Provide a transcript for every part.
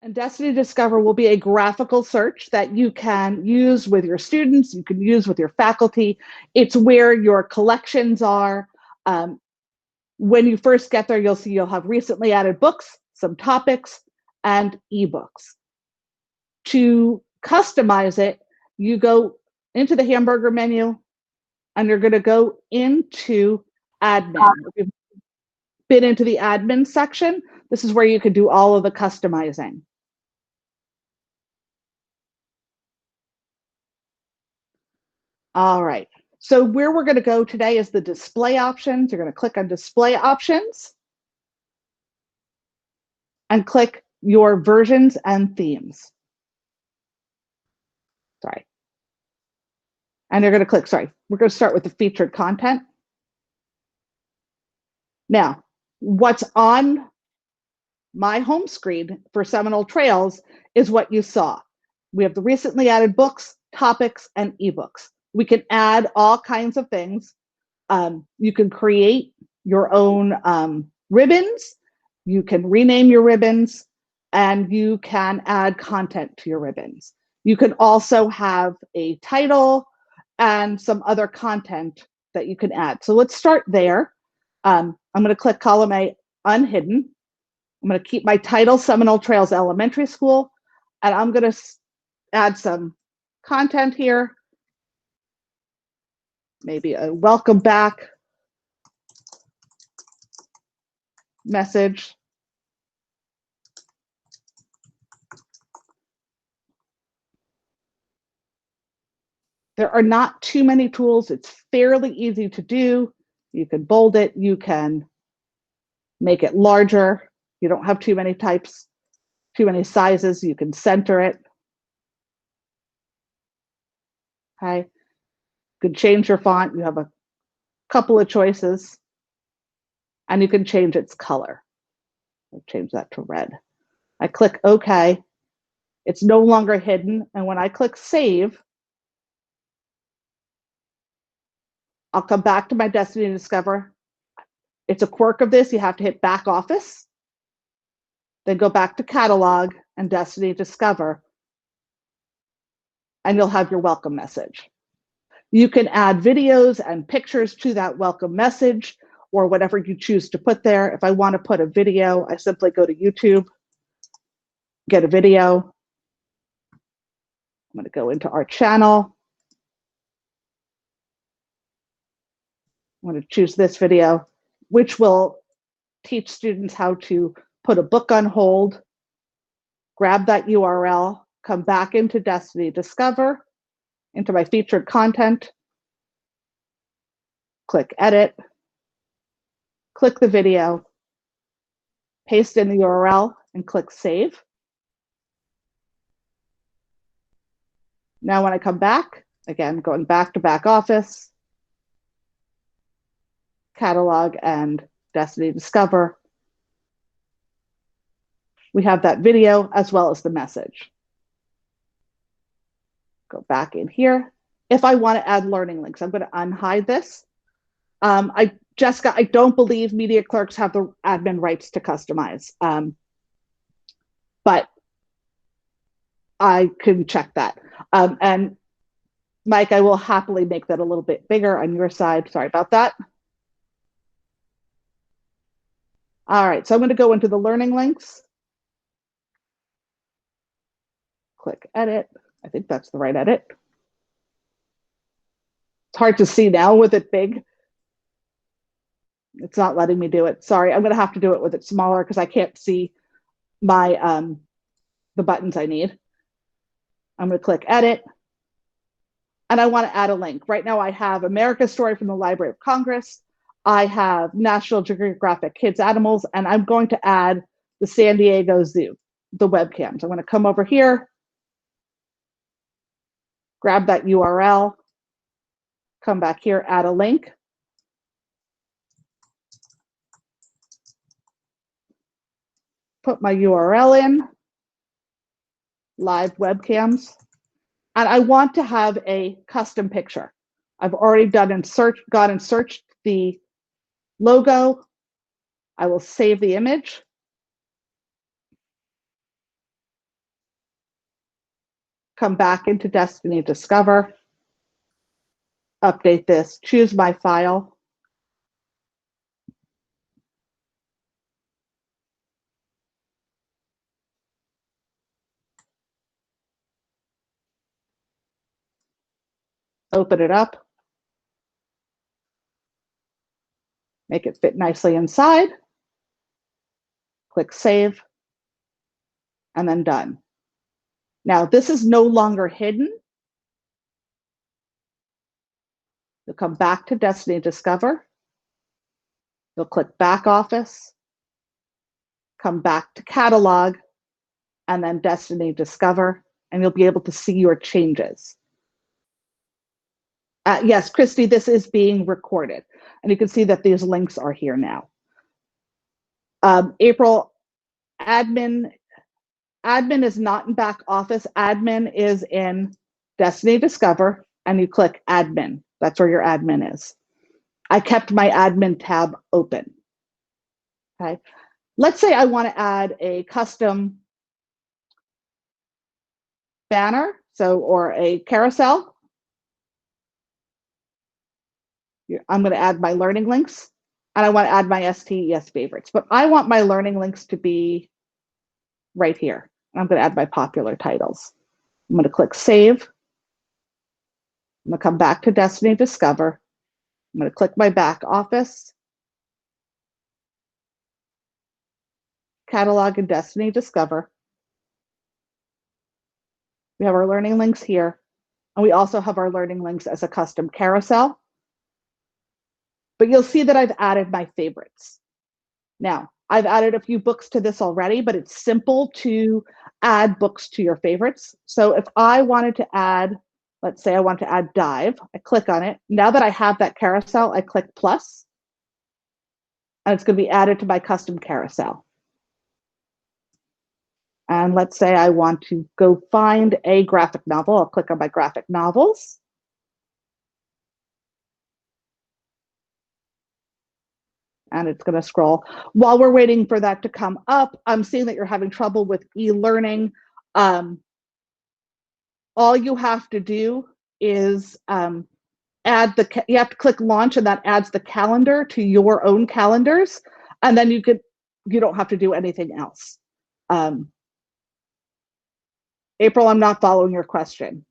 And Destiny Discover will be a graphical search that you can use with your students, you can use with your faculty. It's where your collections are. When you first get there, you'll see you'll have recently added books, some topics, and ebooks. To customize it, you go into the hamburger menu and you're going to go into admin. If you've been into the admin section, this is where you can do all of the customizing. All right, so where we're going to go today is the display options. You're going to click on display options and click your versions and themes. Sorry. And you're going to click, sorry, we're going to start with the featured content. Now, what's on my home screen for Seminole Trails is what you saw. We have the recently added books, topics, and ebooks. We can add all kinds of things. You can create your own ribbons. You can rename your ribbons, and you can add content to your ribbons. You can also have a title and some other content that you can add. So let's start there. I'm going to click column A, unhidden. I'm going to keep my title, Seminole Trails Elementary School, and I'm going to add some content here. Maybe a welcome back message. There are not too many tools. It's fairly easy to do. You can bold it, you can make it larger. You don't have too many types, too many sizes. You can center it. Okay. You can change your font. You have a couple of choices. And you can change its color. I'll change that to red. I click OK. It's no longer hidden. And when I click save, I'll come back to my Destiny Discover. It's a quirk of this. You have to hit back office, then go back to catalog and Destiny Discover, and you'll have your welcome message. You can add videos and pictures to that welcome message or whatever you choose to put there. If I want to put a video, I simply go to YouTube, get a video. I'm going to go into our channel. I'm going to choose this video, which will teach students how to put a book on hold, grab that URL, come back into Destiny Discover, into my featured content, click edit, click the video, paste in the URL, and click save. Now when I come back, again, going back to back office, catalog and Destiny Discover, we have that video as well as the message. Go back in here. If I want to add learning links, I'm going to unhide this. Jessica, I don't believe media clerks have the admin rights to customize, but I can check that. And Mike, I will happily make that a little bit bigger on your side. Sorry about that. All right, so I'm going to go into the learning links. Click edit. I think that's the right edit. It's hard to see now with it big. It's not letting me do it. Sorry, I'm going to have to do it with it smaller because I can't see my the buttons I need. I'm going to click edit. And I want to add a link. Right now I have America's Story from the Library of Congress. I have National Geographic Kids Animals, and I'm going to add the San Diego Zoo, the webcams. I'm going to come over here, grab that URL, come back here, add a link. Put my URL in, live webcams, and I want to have a custom picture. I've already gone and searched the logo. I will save the image. come back into Destiny Discover, update this, choose my file. Open it up. Make it fit nicely inside. Click Save, and then Done. Now, this is no longer hidden. You'll come back to Destiny Discover. You'll click Back Office, come back to Catalog, and then Destiny Discover, and you'll be able to see your changes. Yes, Christy, this is being recorded, and you can see that these links are here now. April, admin is not in Back Office. Admin is in Destiny Discover, and you click Admin. That's where your admin is. I kept my admin tab open. Okay. Let's say I want to add a custom banner, or a carousel. I'm going to add my learning links, and I want to add my STES favorites, but I want my learning links to be right here. I'm going to add my popular titles. I'm going to click Save. I'm going to come back to Destiny Discover. I'm going to click my Back Office, Catalog, and Destiny Discover. We have our learning links here, and we also have our learning links as a custom carousel. But you'll see that I've added my favorites. Now, I've added a few books to this already, but it's simple to add books to your favorites. So if I wanted to add, let's say I want to add Dive, I click on it. Now that I have that carousel, I click plus, and it's going to be added to my custom carousel. And let's say I want to go find a graphic novel. I'll click on my graphic novels. And it's going to scroll. While we're waiting for that to come up, I'm seeing that you're having trouble with e-learning. All you have to do is you have to click launch, and that adds the calendar to your own calendars. And then you don't have to do anything else. April, I'm not following your question.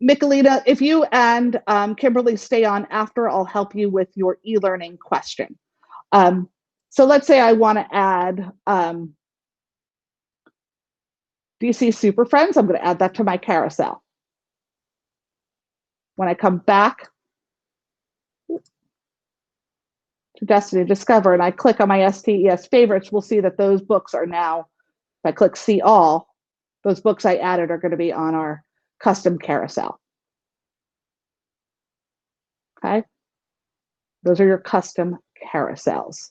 Michelina, if you and Kimberly stay on after, I'll help you with your e-learning question. So let's say I want to add DC Super Friends. I'm going to add that to my carousel. When I come back to Destiny Discover and I click on my STES favorites, we'll see that those books are now, if I click See All, those books I added are going to be on our custom carousel. Okay, those are your custom carousels.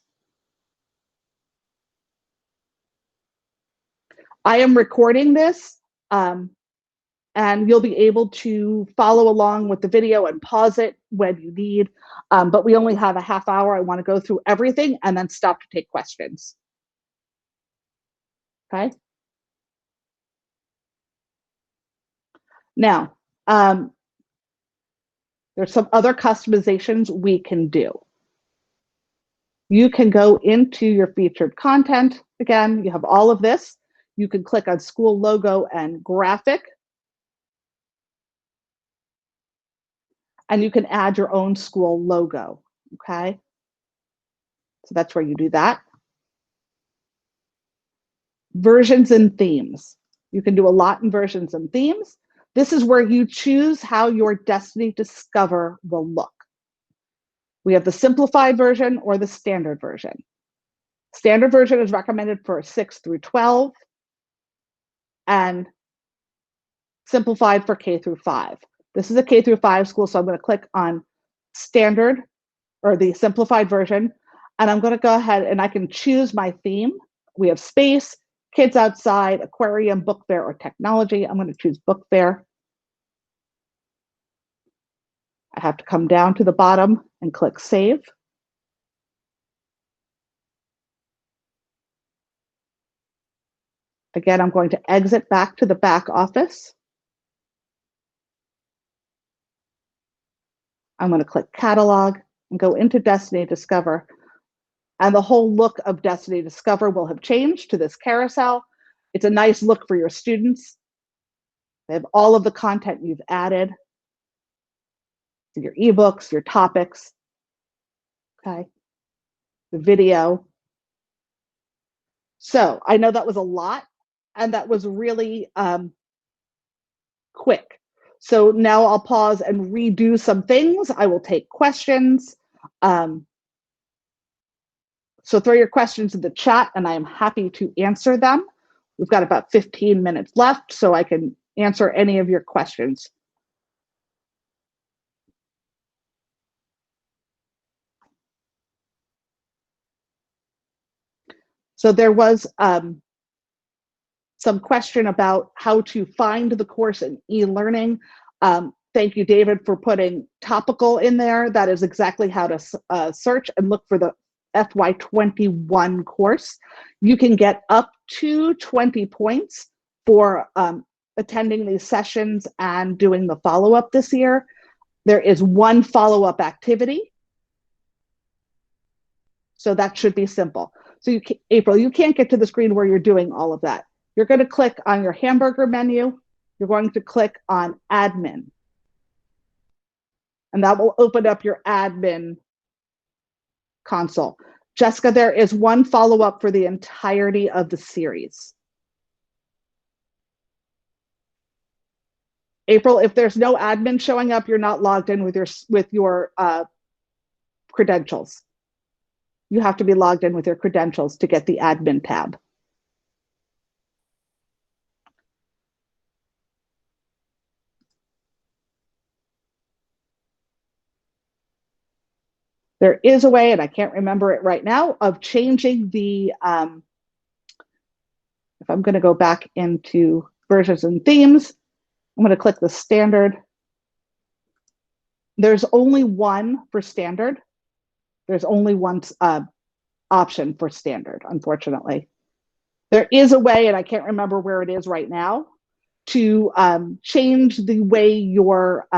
I am recording this, and you'll be able to follow along with the video and pause it when you need, but we only have a half hour. I want to go through everything and then stop to take questions. Okay. Now, there's some other customizations we can do. You can go into your featured content. Again, you have all of this. You can click on school logo and graphic. And you can add your own school logo, okay? So that's where you do that. Versions and themes. You can do a lot in versions and themes. This is where you choose how your Destiny Discover will look. We have the simplified version or the standard version. Standard version is recommended for 6 through 12 and simplified for K through 5. This is a K through 5 school, so I'm going to click on standard or the simplified version, and I'm going to go ahead and I can choose my theme. We have space, kids outside, aquarium, book fair, or technology. I'm going to choose book fair. I have to come down to the bottom and click save. Again, I'm going to exit back to the back office. I'm going to click Catalog and go into Destiny Discover. And the whole look of Destiny Discover will have changed to this carousel. It's a nice look for your students. They have all of the content you've added, your ebooks, your topics, okay, the video. So I know that was a lot, and that was really quick. So now I'll pause and redo some things. I will take questions. So throw your questions in the chat and I am happy to answer them. We've got about 15 minutes left, so I can answer any of your questions. So there was some question about how to find the course in e-learning. Thank you, David, for putting Topical in there. That is exactly how to search and look for the FY21 course. You can get up to 20 points for attending these sessions and doing the follow-up this year. There is one follow-up activity, so that should be simple. So April, you can't get to the screen where you're doing all of that. You're going to click on your hamburger menu. You're going to click on admin. And that will open up your admin console. Jessica, there is one follow-up for the entirety of the series. April, if there's no admin showing up, you're not logged in with your credentials. You have to be logged in with your credentials to get the admin tab. There is a way, and I can't remember it right now, of changing the, if I'm going to go back into versions and themes, I'm going to click the standard. There's only one for standard. There's only one option for standard, unfortunately. There is a way, and I can't remember where it is right now, to change the way your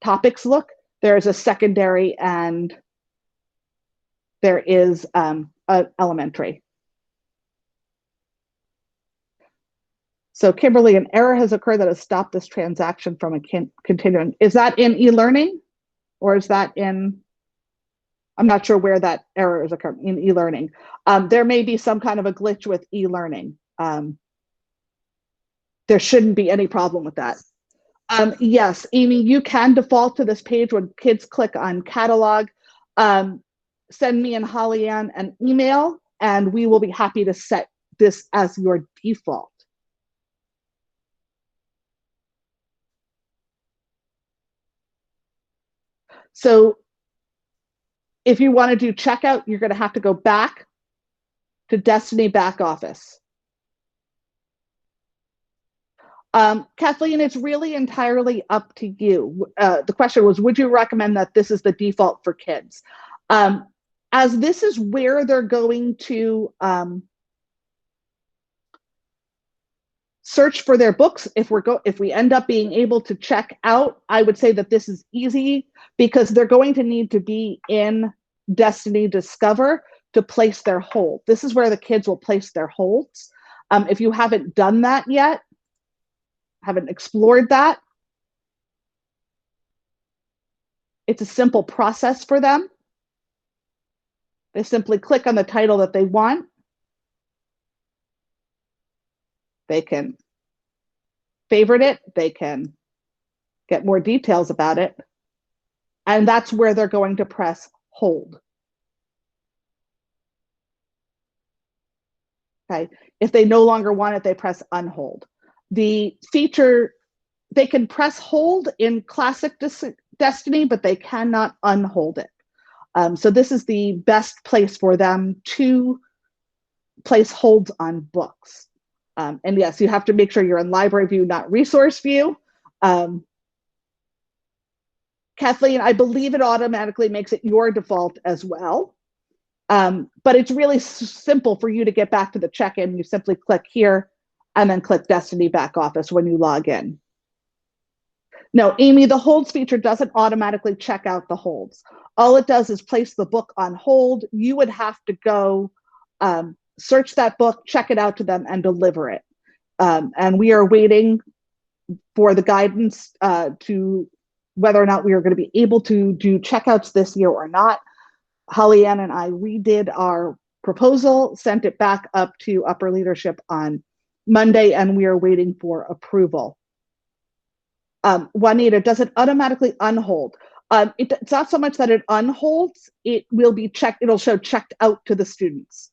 topics look. There is a secondary and there is an elementary. So Kimberly, an error has occurred that has stopped this transaction from continuing. Is that in e-learning or is that in, I'm not sure where that error is occurring in e-learning. There may be some kind of a glitch with e-learning. There shouldn't be any problem with that. Yes, Amy, you can default to this page when kids click on catalog. Send me and Holly Ann an email and we will be happy to set this as your default. So if you want to do checkout, you're going to have to go back to Destiny back office. Kathleen, it's really entirely up to you. The question was, would you recommend that this is the default for kids? As this is where they're going to search for their books, if we end up being able to check out, I would say that this is easy because they're going to need to be in Destiny Discover to place their hold. This is where the kids will place their holds. If you haven't done that yet, haven't explored that, it's a simple process for them. They simply click on the title that they want. They can favorite it. They can get more details about it. And that's where they're going to press hold. Okay. If they no longer want it, they press unhold. The feature, they can press hold in Classic Destiny, but they cannot unhold it. So this is the best place for them to place holds on books. And yes, you have to make sure you're in library view, not resource view. Kathleen, I believe it automatically makes it your default as well. But it's really simple for you to get back to the check-in. You simply click here and then click Destiny Back Office when you log in. No, Amy, the holds feature doesn't automatically check out the holds. All it does is place the book on hold. You would have to go search that book, check it out to them, and deliver it. And we are waiting for the guidance to whether or not we are going to be able to do checkouts this year or not. Holly Ann and I redid our proposal, sent it back up to upper leadership on Monday, and we are waiting for approval. Juanita, does it automatically unhold? It's not so much that it unholds, it will be checked, it'll show checked out to the students.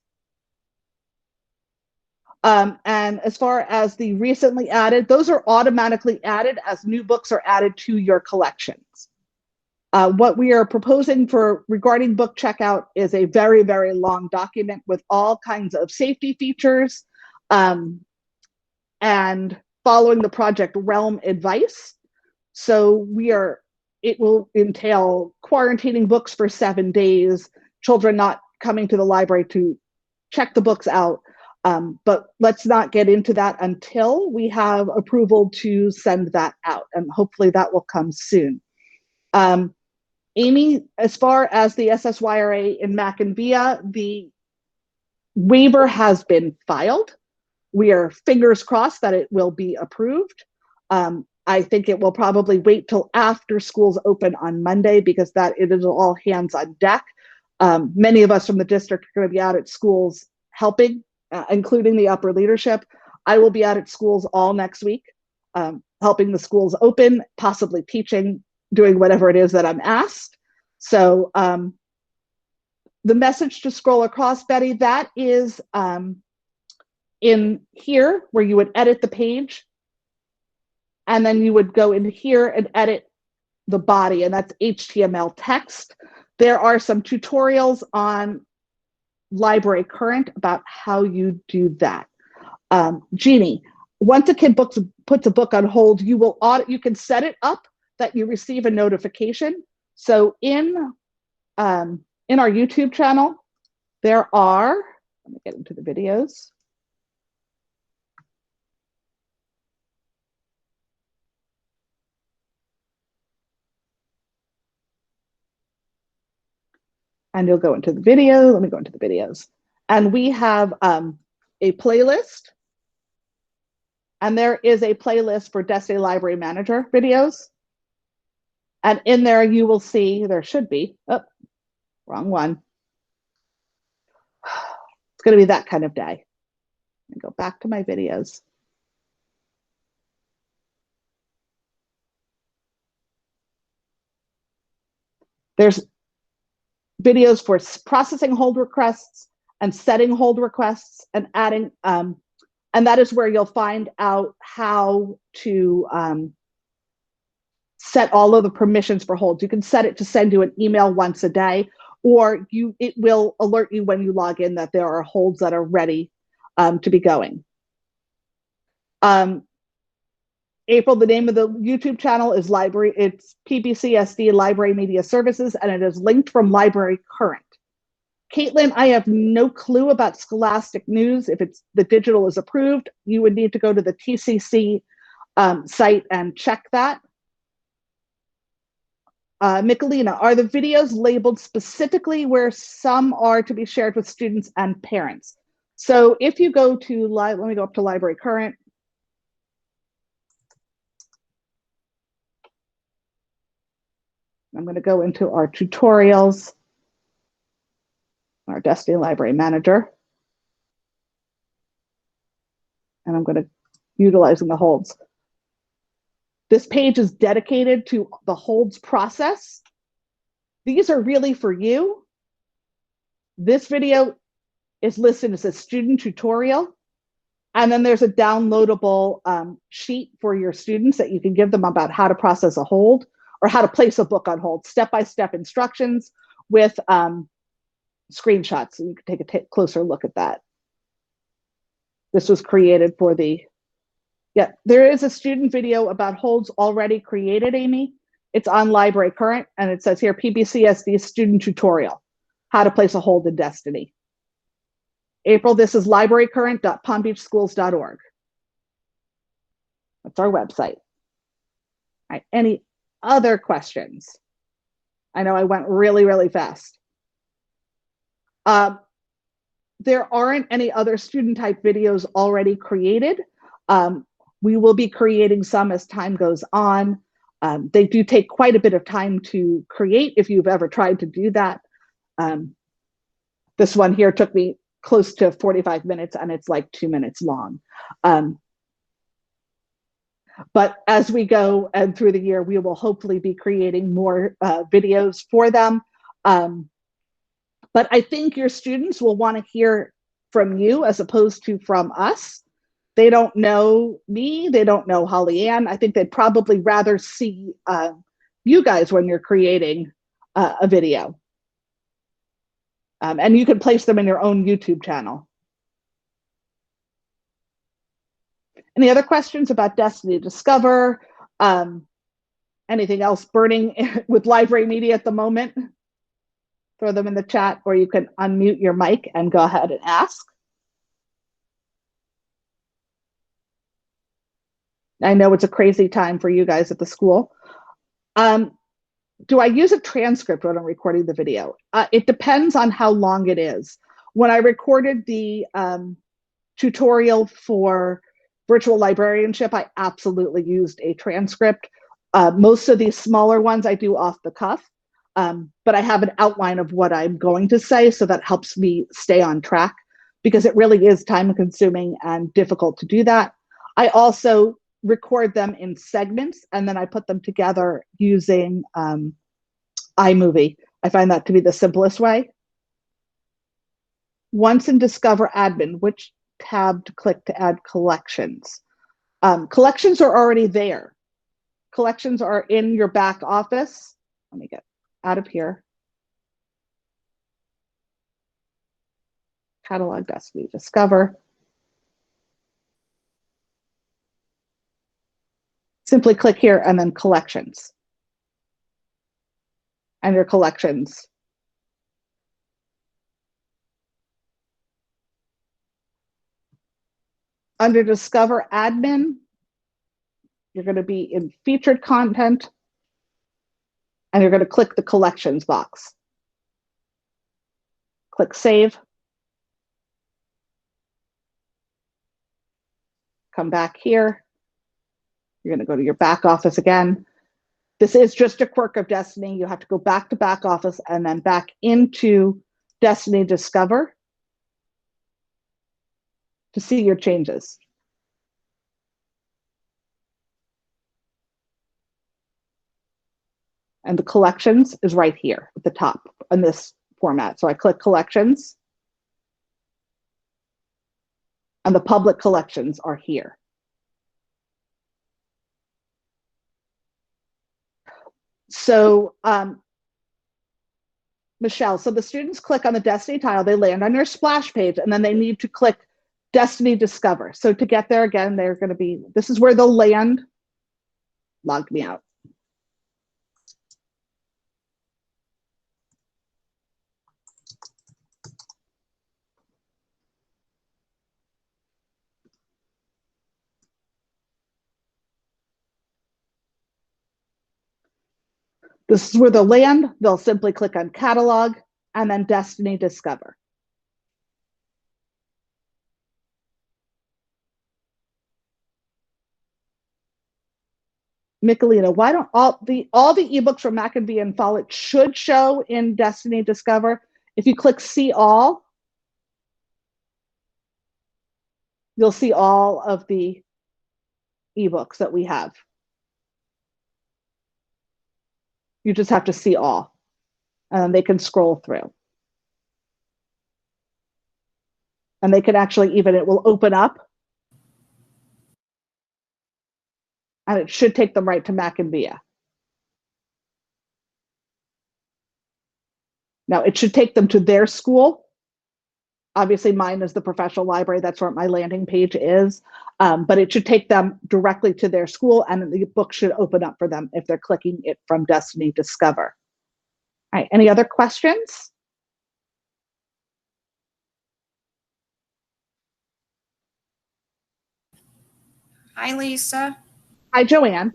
And as far as the recently added, those are automatically added as new books are added to your collections. What we are proposing for regarding book checkout is a very, very long document with all kinds of safety features and following the Project Realm advice. So it will entail quarantining books for 7 days, children not coming to the library to check the books out. But let's not get into that until we have approval to send that out, and hopefully that will come soon. Amy, as far as the SSYRA in Mac and VIA, the waiver has been filed. We are fingers crossed that it will be approved. I think it will probably wait till after schools open on Monday because it is all hands on deck. Many of us from the district are going to be out at schools helping, including the upper leadership. I will be out at schools all next week, helping the schools open, possibly teaching, doing whatever it is that I'm asked. So the message to scroll across, Betty, that is in here where you would edit the page. And then you would go in here and edit the body, and that's HTML text. There are some tutorials on Library Current about how you do that. Jeannie, once a kid puts a book on hold, you can set it up that you receive a notification. So in our YouTube channel, there are, let me get into the videos. And you'll go into the video. Let me go into the videos. And we have a playlist. And there is a playlist for Destiny Library Manager videos. And in there you will see, there should be, oh, wrong one. It's going to be that kind of day. And go back to my videos. There's videos for processing hold requests and setting hold requests and adding, and that is where you'll find out how to set all of the permissions for holds. You can set it to send you an email once a day, or it will alert you when you log in that there are holds that are ready to be going. April, the name of the YouTube channel is it's PBCSD Library Media Services, and it is linked from Library Current. Caitlin, I have no clue about Scholastic News. If the digital is approved, you would need to go to the TCC site and check that. Michelina, are the videos labeled specifically where some are to be shared with students and parents? So if you go to, let me go up to Library Current. I'm going to go into our tutorials, our Destiny Library Manager. And I'm going to utilizing the holds. This page is dedicated to the holds process. These are really for you. This video is listed as a student tutorial. And then there's a downloadable sheet for your students that you can give them about how to process a hold or how to place a book on hold, step-by-step instructions with screenshots. So you can take a closer look at that. This was created for there is a student video about holds already created, Amy. It's on Library Current, and it says here, PBCSD student tutorial. how to place a hold in Destiny. April, this is librarycurrent.palmbeachschools.org. That's our website. All right, any other questions? I know I went really, really fast. There aren't any other student type videos already created. We will be creating some as time goes on. They do take quite a bit of time to create if you've ever tried to do that. This one here took me close to 45 minutes and it's like 2 minutes long. But as we go and through the year, we will hopefully be creating more videos for them. But I think your students will want to hear from you as opposed to from us. They don't know me, they don't know Holly Ann. I think they'd probably rather see you guys when you're creating a video. And you can place them in your own YouTube channel. Any other questions about Destiny Discover? Anything else burning with library media at the moment? Throw them in the chat, or you can unmute your mic and go ahead and ask. I know it's a crazy time for you guys at the school. Do I use a transcript when I'm recording the video? It depends on how long it is. When I recorded the tutorial for virtual librarianship, I absolutely used a transcript. Most of these smaller ones I do off the cuff, but I have an outline of what I'm going to say, so that helps me stay on track, because it really is time consuming and difficult to do that. I also record them in segments and then I put them together using iMovie. I find that to be the simplest way. Once in Discover Admin, which tab to click to add collections? Collections are already there. Collections are in your back office. Let me get out of here. Catalog Destiny Discover. Simply click here and then collections. And your collections. Under Discover Admin, you're going to be in featured content, and you're going to click the collections box. Click Save. Come back here. You're going to go to your back office again. This is just a quirk of Destiny. You have to go back to back office and then back into Destiny Discover to see your changes. And the collections is right here at the top in this format. So I click collections, and the public collections are here. So Michelle, so the students click on the Destiny tile, they land on your splash page, and then they need to click Destiny Discover. So to get there again, they're going to be, this is where they'll land. Logged me out. This is where they'll land. They'll simply click on Catalog and then Destiny Discover. Michelina, why don't all the ebooks from Mackenbee and Follett should show in Destiny Discover? If you click See All, you'll see all of the ebooks that we have. You just have to see all, and they can scroll through. And they can actually even, it will open up, and it should take them right to Mackenbee. Now, it should take them to their school. Obviously, mine is the professional library. That's where my landing page is. But it should take them directly to their school, and the book should open up for them if they're clicking it from Destiny Discover. All right, any other questions? Hi, Lisa. Hi, Joanne.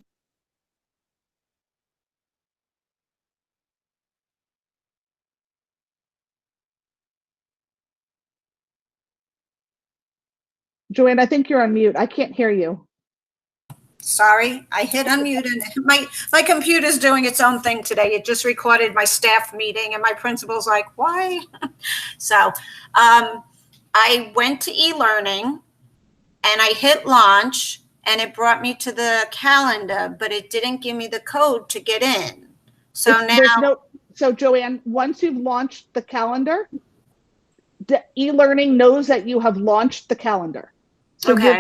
Joanne, I think you're on mute. I can't hear you. Sorry, I hit unmute and my computer's doing its own thing today. It just recorded my staff meeting and my principal's like, why? So I went to e-learning and I hit launch and it brought me to the calendar, but it didn't give me the code to get in. So So Joanne, once you've launched the calendar, the e-learning knows that you have launched the calendar. So okay.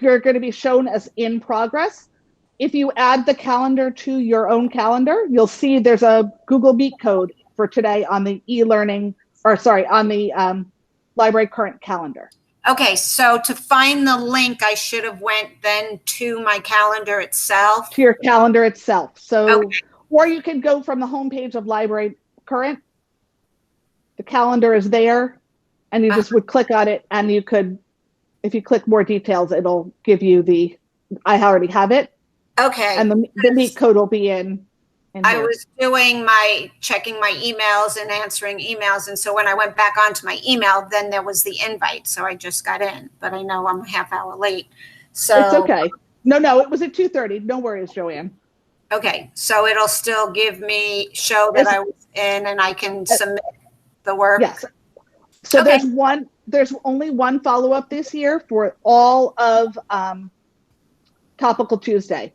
you're going to be shown as in progress. If you add the calendar to your own calendar, you'll see there's a Google Meet code for today on the e-learning, or sorry, on the library current calendar. Okay, so to find the link, I should have went then to my calendar itself. To your calendar itself. So, okay. Or you can go from the homepage of library current. The calendar is there, and you just would click on it, and you could, if you click more details, it'll give you the, I already have it. Okay. And the Meet code will be in I was checking my emails and answering emails. And so when I went back onto my email, then there was the invite. So I just got in, but I know I'm a half hour late. So it's okay. No, it was at 2:30. No worries, Joanne. Okay. So it'll still show that I was in and I can submit the work. Yes. So okay. there's only one follow-up this year for all of Topical Tuesday.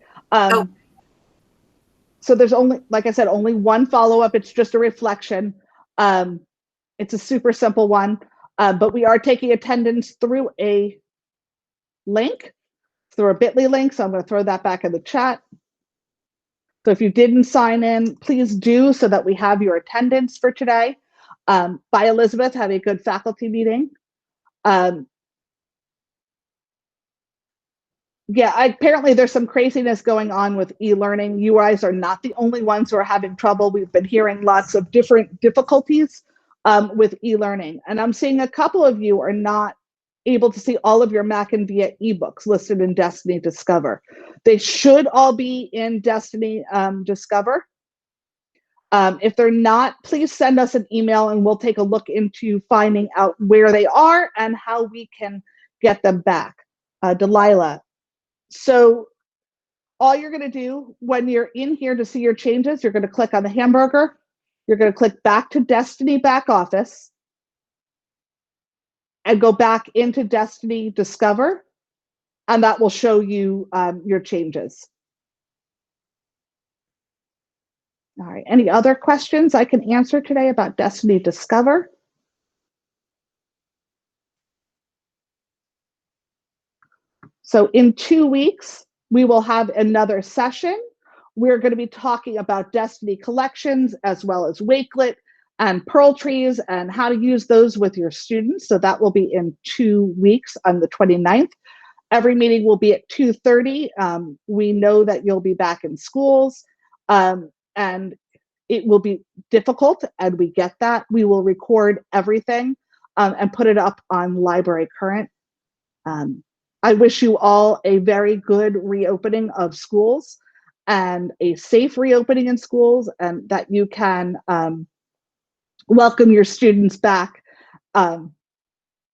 So there's only, like I said, only one follow-up. It's just a reflection. It's a super simple one, but we are taking attendance through a link, through a bit.ly link. So I'm going to throw that back in the chat. So if you didn't sign in, please do, so that we have your attendance for today. Bye, Elizabeth. Have a good faculty meeting. Yeah, apparently there's some craziness going on with e-learning. You guys are not the only ones who are having trouble. We've been hearing lots of different difficulties with e-learning. And I'm seeing a couple of you are not able to see all of your Mac and Via ebooks listed in Destiny Discover. They should all be in Destiny Discover. If they're not, please send us an email and we'll take a look into finding out where they are and how we can get them back. Delilah. So all you're going to do when you're in here to see your changes, you're going to click on the hamburger. You're going to click back to Destiny back office and go back into Destiny Discover. And that will show you your changes. All right. Any other questions I can answer today about Destiny Discover? So in 2 weeks, we will have another session. We're going to be talking about Destiny collections as well as Wakelet and Pearl Trees and how to use those with your students. So that will be in 2 weeks on the 29th. Every meeting will be at 2:30. We know that you'll be back in schools and it will be difficult, and we get that. We will record everything and put it up on Library Current. I wish you all a very good reopening of schools and a safe reopening in schools, and that you can welcome your students back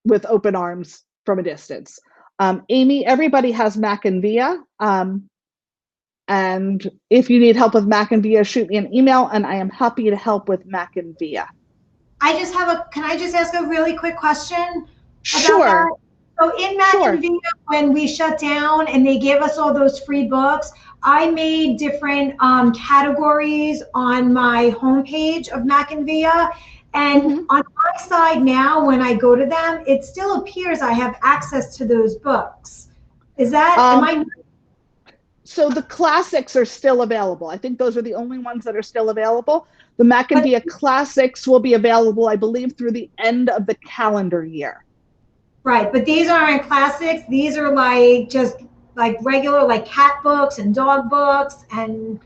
with open arms from a distance. Amy, everybody has Mac and Via. And if you need help with Mac and Via, shoot me an email and I am happy to help with Mac and Via. Can I just ask a really quick question? Sure. That? So in Mac and Via, when we shut down and they gave us all those free books, I made different categories on my homepage of Mac and Via. And on my side now, when I go to them, it still appears I have access to those books. Is that, am I? So the classics are still available. I think those are the only ones that are still available. The Mac and Via classics will be available, I believe, through the end of the calendar year. Right, but these aren't classics. These are like just like regular, like cat books and dog books, and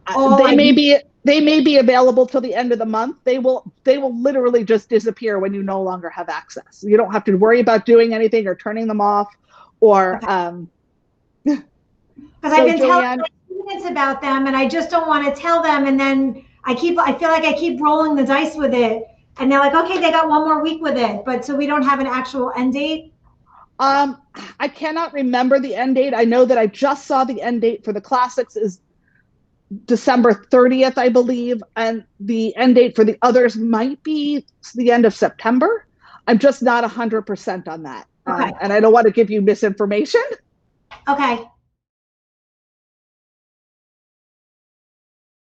all they may be available till the end of the month. They will literally just disappear when you no longer have access. You don't have to worry about doing anything or turning them off, or Because So, I've been telling Joanne, my students about them, and I just don't want to tell them, and then I feel like I keep rolling the dice with it, and they're like, okay, they got one more week with it, but so we don't have an actual end date. I cannot remember the end date. I know that I just saw the end date for the classics is December 30th, I believe, and the end date for the others might be the end of September. I'm just not 100% on that. Okay. And I don't want to give you misinformation. Okay.